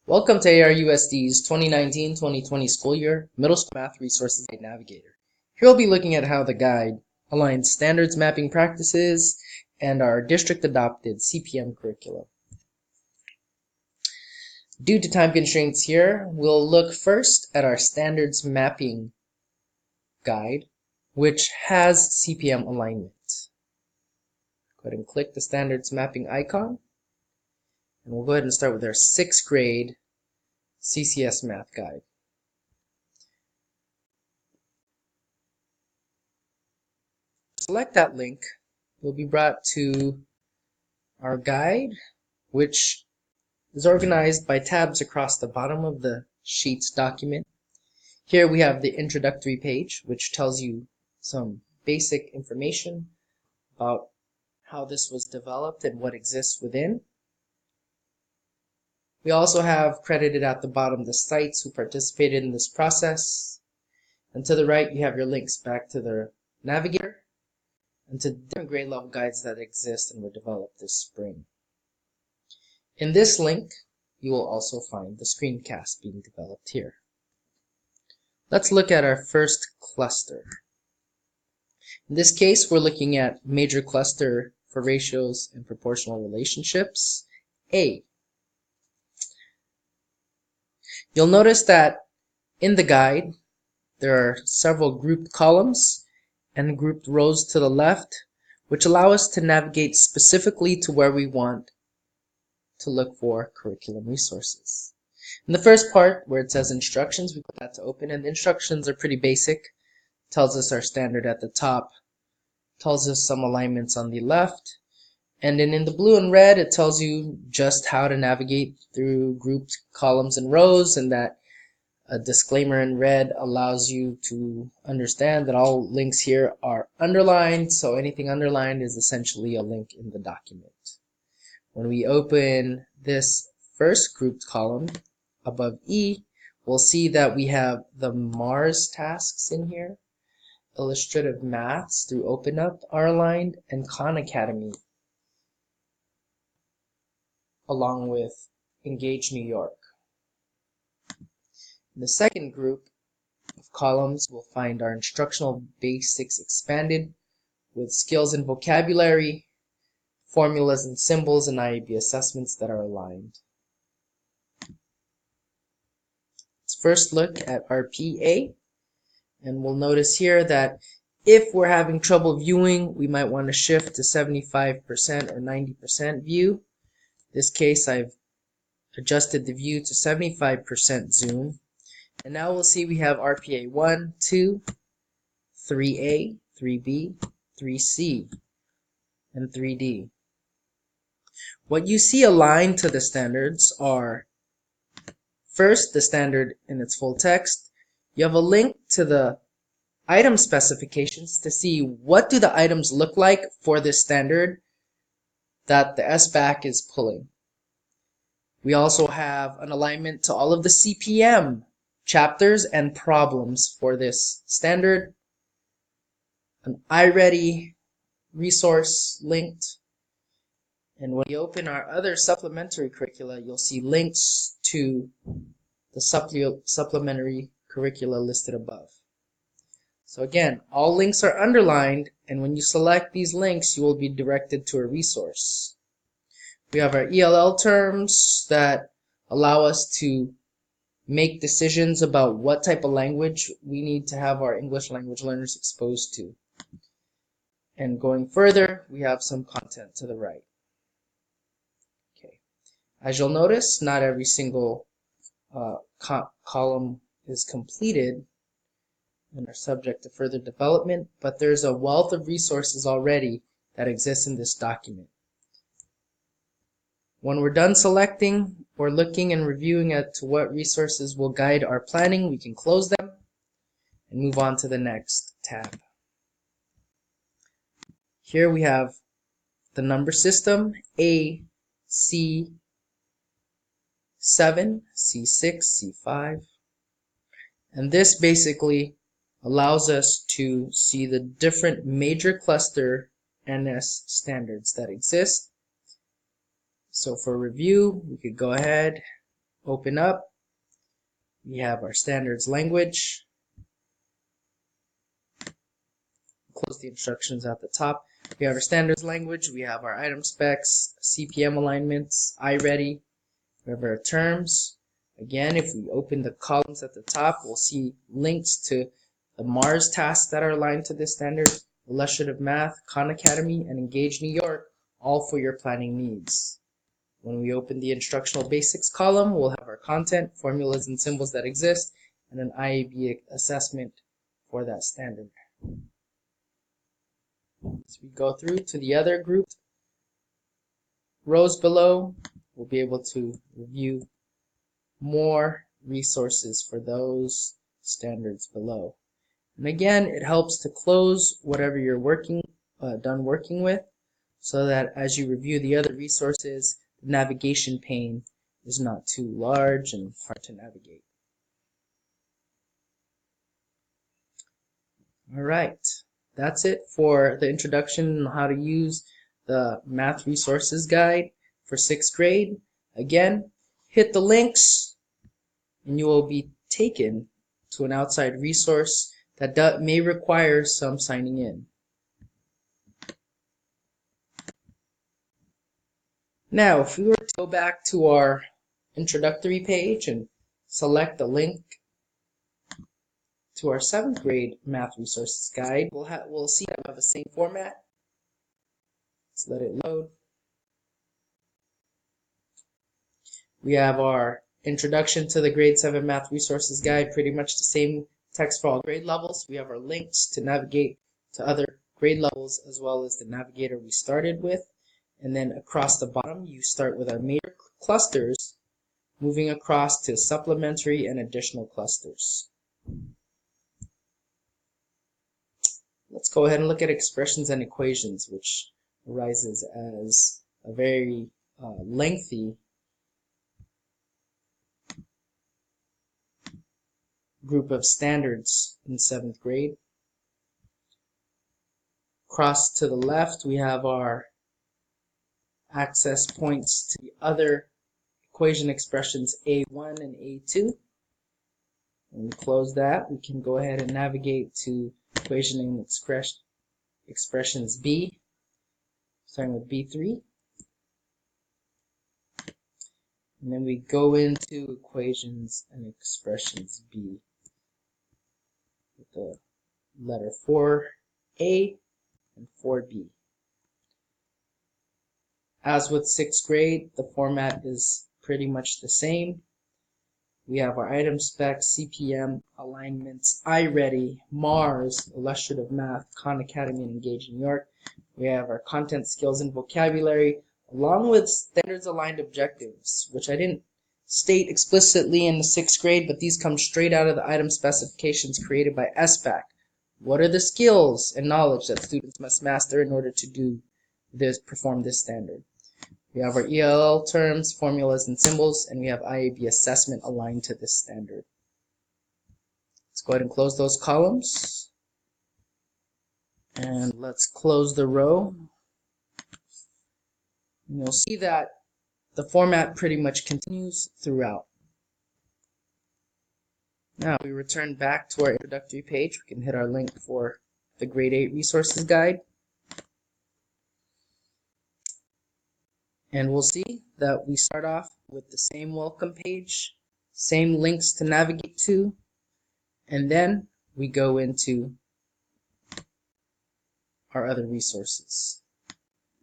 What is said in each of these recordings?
Welcome to ARUSD's 2019-2020 school year Middle School Math Resources Guide Navigator. Here we'll be looking at how the guide aligns standards mapping practices and our district-adopted CPM curriculum. Due to time constraints here, we'll look first at our standards mapping guide, which has CPM alignment. Go ahead and click the standards mapping icon, and we'll go ahead and start with our 6th grade CCS math guide. Select that link, you'll be brought to our guide, which is organized by tabs across the bottom of the Sheets document. Here we have the introductory page, which tells you some basic information about how this was developed and what exists within. We also have credited at the bottom the sites who participated in this process. And to the right, you have your links back to the Navigator and to different grade level guides that exist and were developed this spring. In this link, you will also find the screencast being developed here. Let's look at our first cluster. In this case, we're looking at major cluster for ratios and proportional relationships, A. You'll notice that in the guide, there are several grouped columns and grouped rows to the left, which allow us to navigate specifically to where we want to look for curriculum resources. In the first part, where it says instructions, we put that to open, and the instructions are pretty basic. Tells us our standard at the top, tells us some alignments on the left, and then in the blue and red, it tells you just how to navigate through grouped columns and rows, and that a disclaimer in red allows you to understand that all links here are underlined, so anything underlined is essentially a link in the document. When we open this first grouped column above E, we'll see that we have the MARS tasks in here. Illustrative Maths through OpenUp are aligned, and Khan Academy along with Engage New York. In the second group of columns, we'll find our instructional basics expanded with skills and vocabulary, formulas and symbols, and IAB assessments that are aligned. Let's first look at our PA, and we'll notice here that if we're having trouble viewing, we might want to shift to 75% or 90% view. In this case, I've adjusted the view to 75% zoom. And now we'll see we have RPA 1, 2, 3A, 3B, 3C, and 3D. What you see aligned to the standards are, first, the standard in its full text. You have a link to the item specifications to see what do the items look like for this standard that the SBAC is pulling. We also have an alignment to all of the CPM chapters and problems for this standard, an iReady resource linked, and when you open our other supplementary curricula, you'll see links to the supplementary curricula listed above. So again, all links are underlined, and when you select these links, you will be directed to a resource. We have our ELL terms that allow us to make decisions about what type of language we need to have our English language learners exposed to. And going further, we have some content to the right. Okay. As you'll notice, not every single column is completed and are subject to further development, but there's a wealth of resources already that exist in this document. When we're done selecting or looking and reviewing at to what resources will guide our planning, we can close them and move on to the next tab. Here we have the number system, A, C, 7, C6, C5, and this basically allows us to see the different major cluster NS standards that exist. So for review, we could go ahead, open up, we have our standards language. Close the instructions at the top. We have our standards language, we have our item specs, CPM alignments, iReady, we have our terms. Again, if we open the columns at the top, we'll see links to the Mars tasks that are aligned to this standard, Illustrative Math, Khan Academy, and Engage New York, all for your planning needs. When we open the instructional basics column, we'll have our content, formulas and symbols that exist, and an IAB assessment for that standard. As we go through to the other group rows below, we'll be able to review more resources for those standards below. And again, it helps to close whatever you're done working with, so that as you review the other resources, the navigation pane is not too large and hard to navigate. All right, that's it for the introduction on how to use the Math Resources Guide for 6th grade. Again, hit the links and you will be taken to an outside resource that may require some signing in. Now, if we were to go back to our introductory page and select the link to our 7th grade Math Resources Guide, we'll see that we have the same format. Let's let it load. We have our introduction to the grade 7 Math Resources Guide, pretty much the same text for all grade levels. We have our links to navigate to other grade levels as well as the navigator we started with. And then across the bottom, you start with our major clusters, moving across to supplementary and additional clusters. Let's go ahead and look at expressions and equations, which arises as a very lengthy group of standards in 7th grade. Across to the left, we have our access points to the other equation expressions A1 and A2. When we close that, we can go ahead and navigate to equation and expressions B, starting with B3. And then we go into equations and expressions B with the letter 4A and 4B. As with 6th grade, the format is pretty much the same. We have our item specs, CPM, alignments, iReady, Mars, Illustrative Math, Khan Academy, and Engage New York. We have our content, skills, and vocabulary, along with standards aligned objectives, which I didn't state explicitly in the 6th grade, but these come straight out of the item specifications created by SBAC. What are the skills and knowledge that students must master in order to do this, perform this standard? We have our ELL terms, formulas, and symbols, and we have IAB assessment aligned to this standard. Let's go ahead and close those columns. And let's close the row. And you'll see that the format pretty much continues throughout. Now, we return back to our introductory page. We can hit our link for the Grade 8 Resources Guide. And we'll see that we start off with the same welcome page, same links to navigate to, and then we go into our other resources.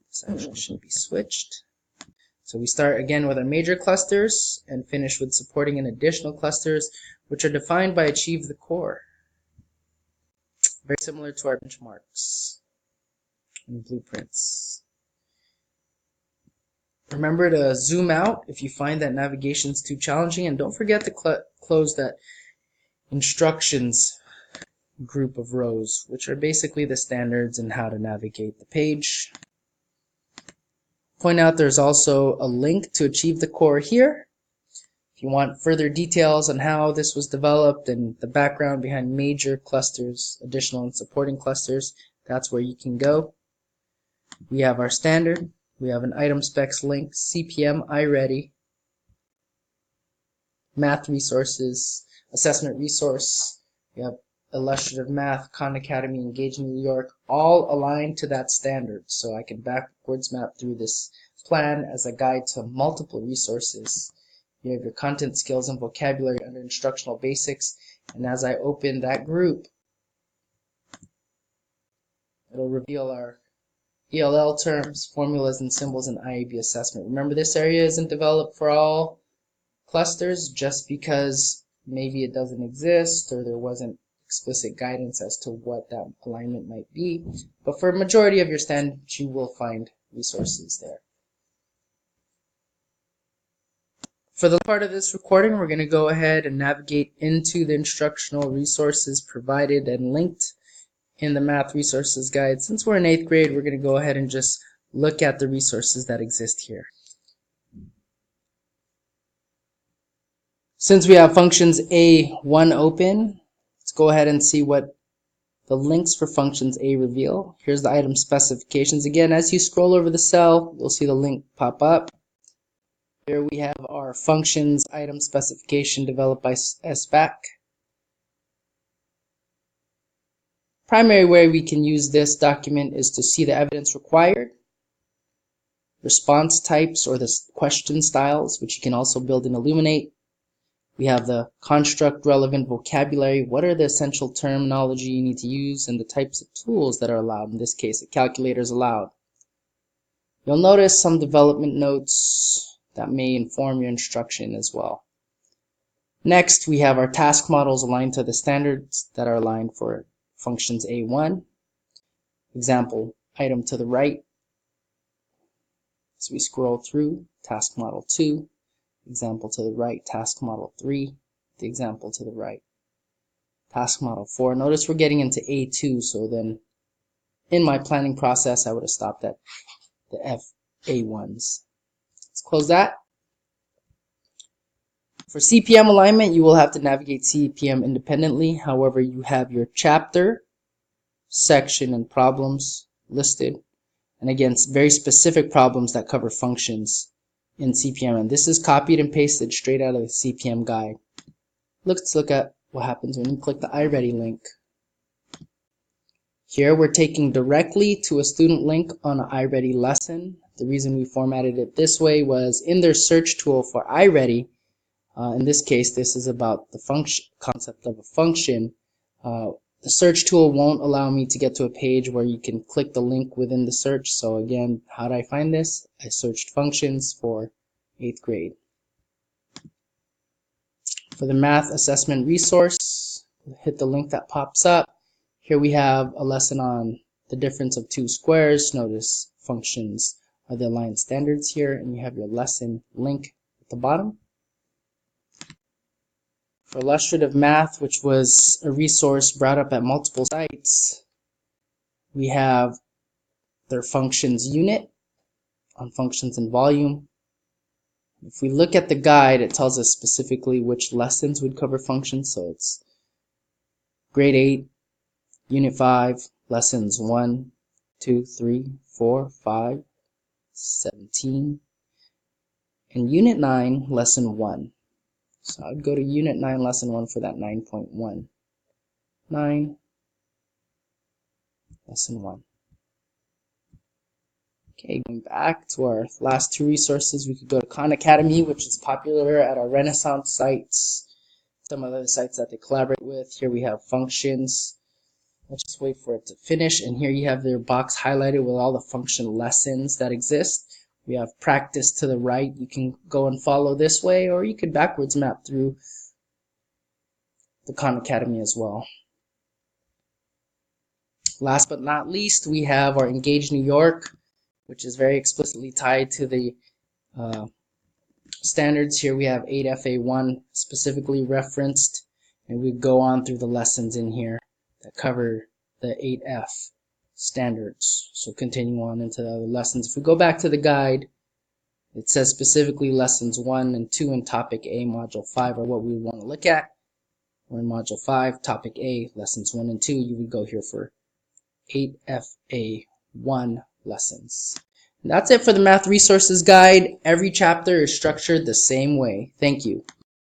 This actually should be switched. So we start again with our major clusters and finish with supporting and additional clusters, which are defined by Achieve the Core. Very similar to our benchmarks and blueprints. Remember to zoom out if you find that navigation is too challenging, and don't forget to close that instructions group of rows, which are basically the standards and how to navigate the page. Point out there's also a link to Achieve the Core here. If you want further details on how this was developed and the background behind major clusters, additional and supporting clusters, that's where you can go. We have our standard. We have an item specs link, CPM, iReady, math resources, assessment resource. We have illustrative math, Khan Academy, Engage New York, all aligned to that standard. So I can backwards map through this plan as a guide to multiple resources. You have your content, skills, and vocabulary under instructional basics. And as I open that group, it'll reveal our ELL terms, formulas, and symbols, and IAB assessment. Remember, this area isn't developed for all clusters just because maybe it doesn't exist or there wasn't explicit guidance as to what that alignment might be. But for a majority of your standards, you will find resources there. For the part of this recording, we're going to go ahead and navigate into the instructional resources provided and linked in the Math Resources Guide. Since we're in 8th grade, we're going to go ahead and just look at the resources that exist here. Since we have functions A1 open, let's go ahead and see what the links for functions A reveal. Here's the item specifications. Again, as you scroll over the cell, you'll see the link pop up. Here we have our functions item specification developed by SBAC. Primary way we can use this document is to see the evidence required, response types or the question styles, which you can also build and illuminate. We have the construct relevant vocabulary. What are the essential terminology you need to use and the types of tools that are allowed? In this case, a calculator is allowed. You'll notice some development notes that may inform your instruction as well. Next, we have our task models aligned to the standards that are aligned for functions A1. Example item to the right. As we scroll through, task model 2. Example to the right, task model 3. The example to the right, task model 4. Notice we're getting into A2, so then in my planning process, I would have stopped at the A1s. Let's close that. For CPM alignment, you will have to navigate CPM independently. However, you have your chapter, section, and problems listed. And again, very specific problems that cover functions in CPM. And this is copied and pasted straight out of the CPM guide. Let's look at what happens when you click the iReady link. Here we're taking directly to a student link on an iReady lesson. The reason we formatted it this way was in their search tool for iReady. In this case, this is about the function concept of a function. The search tool won't allow me to get to a page where you can click the link within the search. So again, how did I find this? I searched functions for 8th grade. For the math assessment resource, hit the link that pops up. Here we have a lesson on the difference of two squares. Notice functions are the aligned standards here, and you have your lesson link at the bottom. For illustrative math, which was a resource brought up at multiple sites, we have their functions unit on functions and volume. If we look at the guide, it tells us specifically which lessons would cover functions. So it's grade 8, unit 5, lessons 1, 2, 3, 4, 5, 17, and unit 9, lesson 1. So I'd go to unit 9, lesson 1 for that 9.1. 9, lesson 1. Okay, going back to our last two resources, we could go to Khan Academy, which is popular at our Renaissance sites, some other sites that they collaborate with. Here we have functions. Let's just wait for it to finish. And here you have their box highlighted with all the function lessons that exist. We have practice to the right. You can go and follow this way, or you could backwards map through the Khan Academy as well. Last but not least, we have our Engage New York, which is very explicitly tied to the standards. Here we have 8FA1 specifically referenced, and we go on through the lessons in here that cover the 8F standards. So continuing on into the other lessons. If we go back to the guide, it says specifically lessons 1 and 2 in topic A, module 5 are what we want to look at. We're in module 5, topic A, lessons 1 and 2. You would go here for 8FA1 lessons. And that's it for the Math Resources Guide. Every chapter is structured the same way. Thank you.